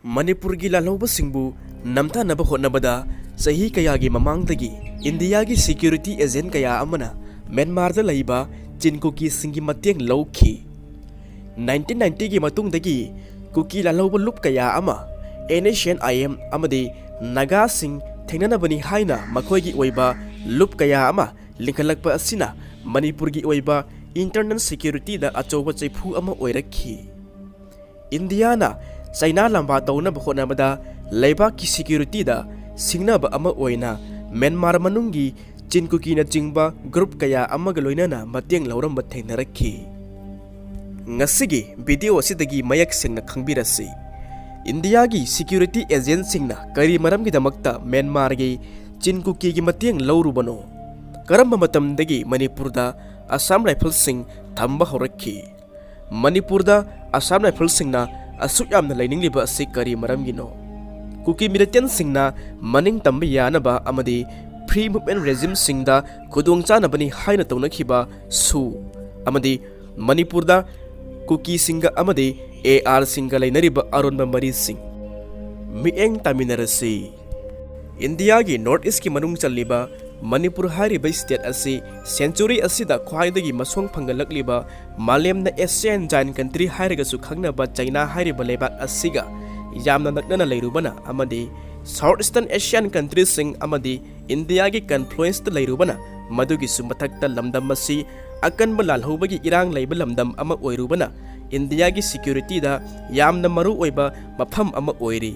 Manipurgi lalaubasingbu namtanaba hotnabada sahi kayagi mamangdagi Indiagi security agent kaya amana Myanmarda laiba KUKI singi mateng lawki 1990 gi matungdagi KUKI lalauba lup kaya ama NHNIM amadi Naga sing thengnanabani haina makoigi oiba lup kaya ama lingkhalakpa asina Manipurgi oiba internal security da achoba chaipu ama oirakhi Indiana China lamba tawna bkhona bada laiba ki security da Singna ba ama oina Myanmar manungi KUKI na jingba group kaya ama galoina mateng Louramba thengnarakhi ngasigi video asidagi mayak singna khangbirasi India gi security agent singna kari maram gi damakta Myanmar gi KUKI gi mateng laurubano karamba matamdagi Manipur da Assam Rifles sing thamba horakhi Manipur da Assam Rifles singna asuk yamna lainingliba asi kari maramgino KUKI militant singna maning tamba yanaba amadi free movement regime singda khudong chanabani haina tawnakhiba su amadi Manipur da KUKI singa amadi AR singa lainariba aronba mari sing mieng taminarasi India gi North East ki manung challiba Manipur hariba state asi century asida khwaidagi masong phangalakliba malemna Asian giant country hairiga su khangnaba China hariba lebak asiga yamna naknana leirubana amadi Southeastern Asian countries sing amadi India gi confluence ta leirubana madugi su mathakta lamdam asi akanba lalhobagi irang leiba lamdam ama oirubana India gi security da yamna maru oiba mafam ama oiri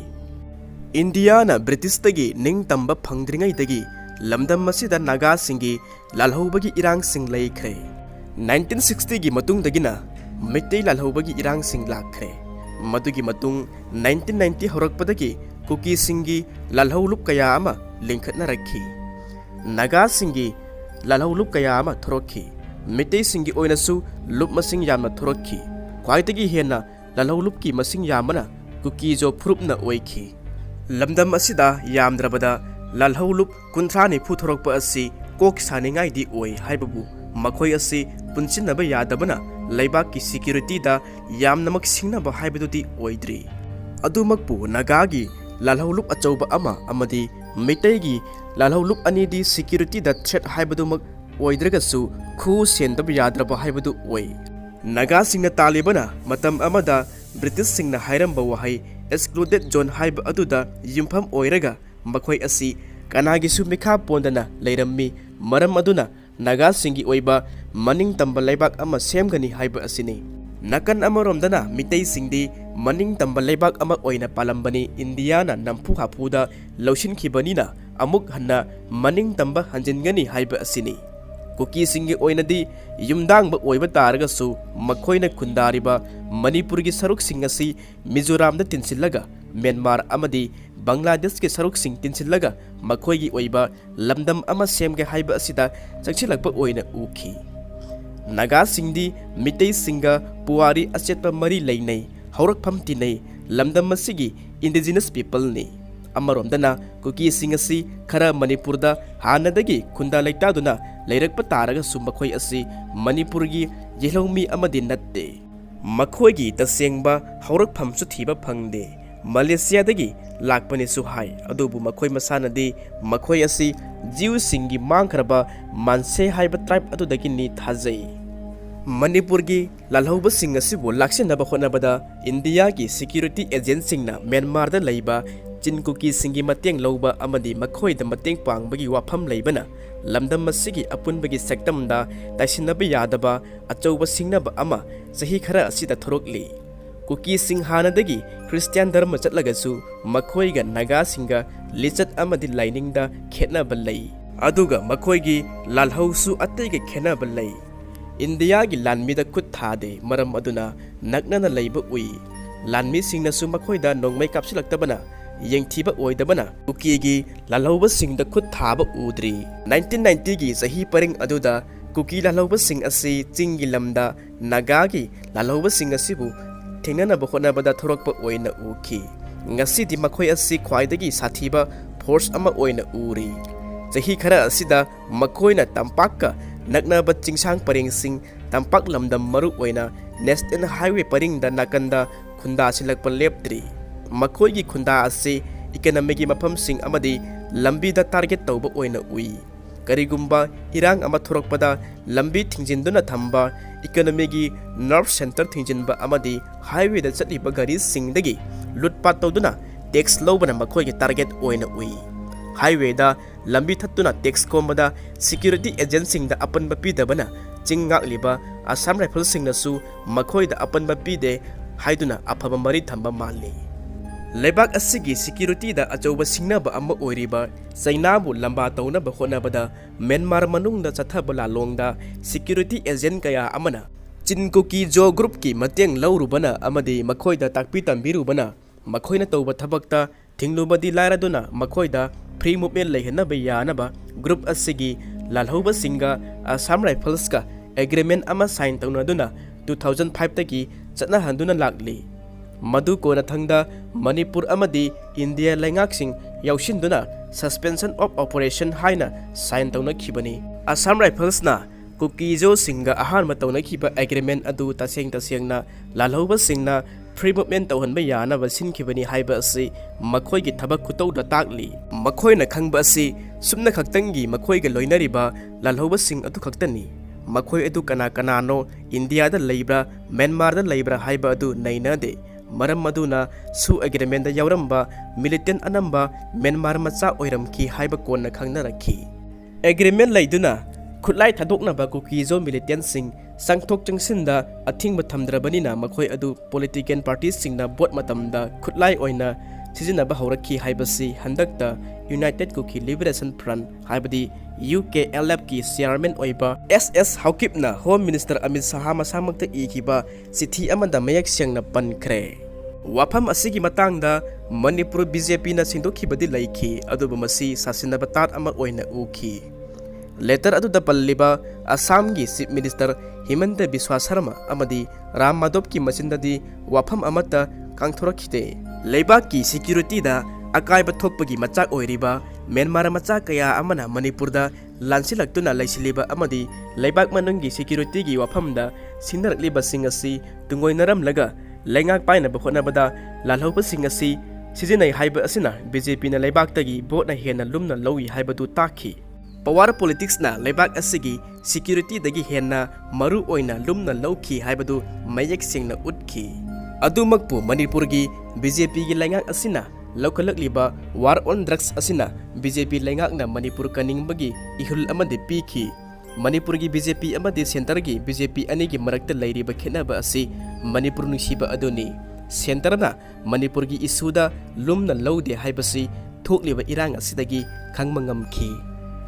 India na British tagi ning tamba phangdringai tagi lamdam masida Naga singi lalhobagi irang sing laikre 1960 gi matung dagina Meitei lalhobagi irang sing lakre madugi matung 1990 horakpadagi KUKI singi lalholup kaya ama lingkhatna rakhi Naga singi lalholup kaya ama thorokhi Meitei singi oinasu lup masing yamna thorokhi khwaitagi hena lalholup ki masing yamana KUKI jo phurupna oikhi lamdam asida yamdrabada lalholup kunthani phuthorokpa asi kok saningai di oi haibabu makhoi asi punchinaba yadabana laibak ki security da yamnamak singnaba haibadudi oidri adumakpu Naga gi lalholup achauba ama amadi Meitei gi lalholup ani di security da threat haibadumak oidragasu khu sendaba yadraba haibadu oi Naga singna talibana matam amada British singna hairamba wahai excluded zone haiba aduda yumpham oiraga makhoi asi kanagisu mikha pondana leirammi maram aduna Naga singi oiba maning tamba laibak ama semgani haiba asini nakan amaromdana Meitei singdi maning tamba laibak ama oina palambani Indiana nampu hapuda laushin khibanina amuk hanna maning tamba hanjingani haiba asini KUKI singi oinadi yumdang ba oiba taragasu makhoina khundariba Manipur gi saruk singasi Mizoram da tinsillaga Myanmar amadi Bangladesh ke saruk sing tinsillaga makhoi gi oiba lamdam ama semge haiba asida chakchilakpa oina ukhi Naga singdi Meitei singa puari achetpa mari leinai haurakpham tinai lamdam masigi indigenous people ni amaromdana KUKI singasi khara Manipur da hanadagi khunda leitaduna leirakpa taraga sumakhoi asi Manipur gi yelhomi amadi natte makhoi gi tasengba haurakpham chu thiba phangde Malaysia dagi lakpani su hai adubu makhoi masanadi makhoi asi jiu singi mangkhraba manse haiba tribe adudagi ni thajai Manipur gi lalhauba sing asibu laksinaba khonabada India gi security agent singna Myanmar da leiba KUKI singi mateng lauba amadi makhoi da mateng pangbagi wafam leibana lamdam masigi apunbagi sektam da taisinaba yadaba achauba singnaba ama sahi khara asida thorokli KUKI sing hanadagi Christian dharma chatlagasu makhoi ga Naga singa lichat amadi lining da khenaba lei aduga makhoi gi lalhausu ataiga khenaba lei India gi lanmi da khut thade maram aduna naknana leiba ui lanmi singna su makhoi da nongmai kapsilaktabana yengthiba oidabana KUKI gi lalhauba singda khut thaba udri 1990 gi sahi paring aduda KUKI lalhauba sing asi chingi lamda Naga gi lalhauba sing asibu thengnana bokhona bada thorokpa oina ukhi ngasi di makhoi asi khwaidagi sathiba force ama oina uri sahi khara asida makhoina tampakka naknaba chingsang paring sing tampak lamdam maru oina national highway paring da nakanda khunda silakpa leptri मखोई खुंदा असे economy मफमसिंग अमदी लंबी दा target तौबा ओइना उई करिगुम्बा इरांग अमा थोरकपदा लंबी थिंजिंदुना थंबा economy nerve centre थिंजिनबा अमदी highway दा चलिबा गाड़ी सिंगदगी लुटपाट तौदुना टैक्स लौबना मखोई टारगेट ओइना उई हाईवे दा लंबी थत्तुना टैक्स कोमबदा सिक्योरिटी एजेंसिंग दा अपनबा पीदबना चिंगाक्लिबा आसाम राइफल सिंगनसु मखोई दा अपनबा पीदे हाइदुना अफबा मरी थंबा माली लेबाक असिगी सिक्योरिटी दा अचौबा सिंगनाबा अमा ओइरिबा चाइनाबु लंबा तौनबा होनबदा म्यांमार मनुंगदा चथबा लालोंगदा सिक्योरिटी एजेंट कया अमना चिनकुकी जो ग्रुप की मतेंग लौरुबना अमदी मखोइदा ताकपी तंबिरुबना मखोइना तौबा थबकता थिंगलुबदी लायरादुना मखोइदा फ्री मूवमेंट लेहनबा यानबा ग्रुप असिगी लालहौबा सिंगा आसाम राइफल्स का एग्रीमेंट अमा साइन तौनदुना 2005 तकी चतना हंदुना लागली मधु कोना थंगदा मणिपुर अमदी इंडिया लैंगाक्सिंग याउशिंदुना सस्पेंशन ऑफ ऑपरेशन हाइना साइन तौनखिबनी आसाम राइफल्सना कुकी जो सिंगा अहान मतौनखिबा एग्रीमेंट अदु तसेंगना लालहौबा सिंगना फ्री मूवमेंट तौहनबा यानबा सिनखिबनी हाइबा असि मखोइगी थबक खुतौदा ताकली मखोइना खंगबा असि सुमना खक्तंगी मखोइगा लोइनरिबा लालहौबा सिंग अदु खक्तनी मखोइ अदु कना कनानो इंडिया दा लैब्रा म्यांमार दा लैब्रा हाइबा अदु नैनादे मरम मदुना सु एग्रीमेंट दा यावरंबा मिलिटेंट अनंबा म्यांमार मचा ओइरमखी हाइबा कोनना खंगनरखी एग्रीमेंट लैदुना खुलाई थादोकनबा कुकीजो मिलिटेंट सिंग संगथोक चंगसिंदा अथिंगबा थमद्रबनिना मखोइ अदु पॉलिटिकल पार्टी सिंगना बोट मतमदा खुलाई ओइना सिजिनबा हौरखी हाइबसी हंदकता यूनाइटेड कुकी लिबरेशन फ्रंट हाइबदी UKLF की चेयरमैन ओइबा SS हाउकिपना होम मिनिस्टर अमित शाह मसामक्ता इखिबा सिथि अमदा मयक सेंगना पनख्रे वाफम असिगी मतंगदा मणिपुर बीजेपी ना सिंदोखिबदी लैखी अदुबा मसी सासिनबा तात अमा ओइना उखी लेटर अदुदा पल्लिबा असम की चीफ मिनिस्टर हिमंत बिस्वा शर्मा अमदी राम माधव की मचिंददी वाफम अमता कांगथोरखिते लेबाक की सिक्योरिटी दा अकायबा थोकपगी मचाक ओइरिबा म्यांमार मचा कया अमना मणिपुर दा लांसिलक्तुना लैसिलिबा अमदी लेबाक मनुंगी सिक्योरिटी की वाफमदा सिंदरक्लिबा सिंग असि तुंगोइनरमलगा लैंगाक पाइनबा होनबदा लालहौबा सिंग असि सिजिनै हाइबा असिना बीजेपी ना लेबाकतगी बोटना हेना लुमना लौई हाइबदु ताखी पावर पॉलिटिक्स ना लेबाक असिगी सिक्योरिटी दगी हेना मरु ओइना लुमना लौखी हाइबदु मयक सिंगना उटखी अदुमकपु मणिपुर की बीजेपी की लैंगाक असिना लौखलकलिबा वार ऑन ड्रग्स असिना बीजेपी लैंगाकना मणिपुर कनिंगबगी इहुल अमदि पीखी मणिपुर की बीजेपी अमदि सेंटर की बीजेपी अनी की मरक्ता लैरिबा खेनबा असि मणिपुर नुसिबा अदुनी सेंटरना मणिपुर की इशूदा लुमना लौदे हाइबसी थोकलिबा इरांग असिदगी खंगमा ngamखी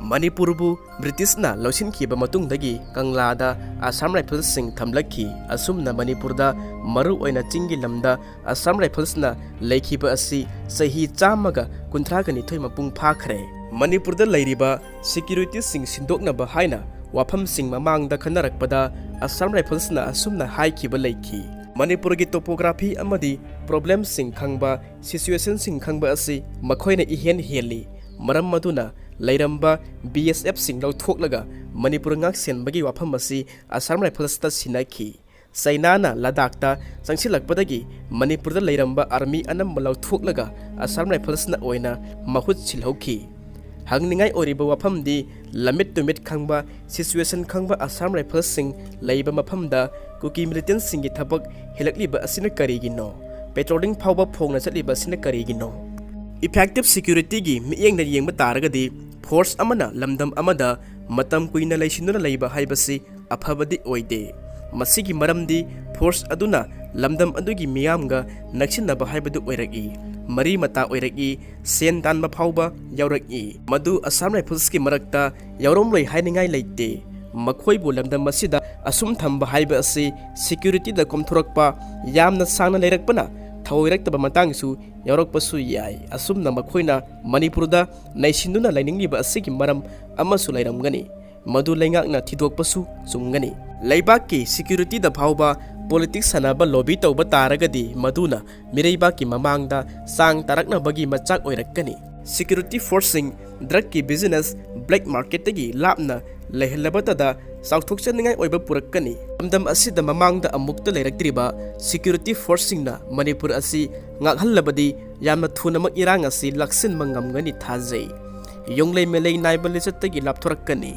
मणिपुरबु ब्रिटिशना लौसिनखिबा मतुंगदगी कंगलादा आसाम राइफल्स सिंग थमलखी असुमना मणिपुरदा मरु ओइना चिंगी लमदा आसाम राइफल्सना लैखिबा असि सही चामगा कुंथ्रागा निथोय मपुंग फाखरे मणिपुरदा लैरिबा सिक्योरिटी सिंग सिंदोकनबा हाइना वाफम सिंग ममांगदा खनरकपदा आसाम राइफल्सना असुमना हाइखिबा लैखी मणिपुर की टोपोग्राफी अमदी प्रॉब्लम सिंग खंगबा सिचुएशन सिंग खंगबा असि मखोइना इहेन हेली मरम मदुना लैरंबा BSF Singh लौथोकलगा Manipur ngak senbagi wafam asi asam rifles ta sinaki sainana ladakta changsilakpadagi manipur da leiramba army anam lauthoklaga asam rifles na oina mahut silhauki hangningai oriba wafam di lamit to mit khangba situation khangba asam rifles sing leiba mafam da kuki militant sing gi thabak helakliba asina karigino patrolling phawba phongna chaliba asina karigino effective security gi miyengna yengba taragadi force amana lamdam amada matam kuina laisinuna leiba haibasi afhabadi oide masigi maramdi force aduna lamdam adugi miyamga naksinaba haibadu oiraki mari mata oiraki sen tanba phawba yauraki madu asam rifles ki marakta yauromloi hainingai leite makhoi bu lamdam masida asum thamba haiba asi security da komthorakpa yamna sangna leirakpana थौरक्तब मतंगसु यौरकपसु याय असुमना मखोइना मणिपुरदा नैसिंदुना लाइनिंगलिबा असिगी मरम अमसु लैरमगनी मदु लैंगाकना थिदोकपसु चुमगनी लैबाक की security दा फावबा politics सनाबा lobby तौबा तारगदी मदुना मिरैबा की ममांगदा सांग तारकनबगी मचाक ओइरकनी security forcing drug की business black market तगी लापना ꯂꯩꯍꯜꯂꯕꯇꯗ ꯆꯥꯎꯊꯣꯛꯆꯅꯤꯡꯉꯥꯏ ꯑꯣꯏꯕ ꯄꯨꯔꯛꯀꯅꯤ ꯂꯝꯗꯝ ꯑꯁꯤꯗ ꯃꯃꯥꯡꯗ ꯑꯃꯨꯛꯇ ꯂꯩꯔꯛꯇ꯭ꯔꯤꯕ ꯁꯦꯀ꯭ꯌꯨꯔꯤꯇꯤ ꯐꯣꯔꯁꯁꯤꯡꯅ ꯃꯅꯤꯄꯨꯔ ꯑꯁꯤ ꯉꯥꯛꯍꯜꯂꯕꯗꯤ ꯌꯥꯝꯅ ꯊꯨꯅꯃꯛ ꯏꯔꯥꯡ ꯑꯁꯤ ꯂꯥꯛꯁꯤꯟꯕ ꯉꯝꯒꯅꯤ ꯊꯥꯖꯩ ꯌꯣꯡꯂꯩ ꯃꯦꯂꯩ ꯅꯥꯏꯕ ꯂꯤꯆꯠꯇꯒꯤ ꯂꯥꯞꯊꯣꯔꯛꯀꯅꯤ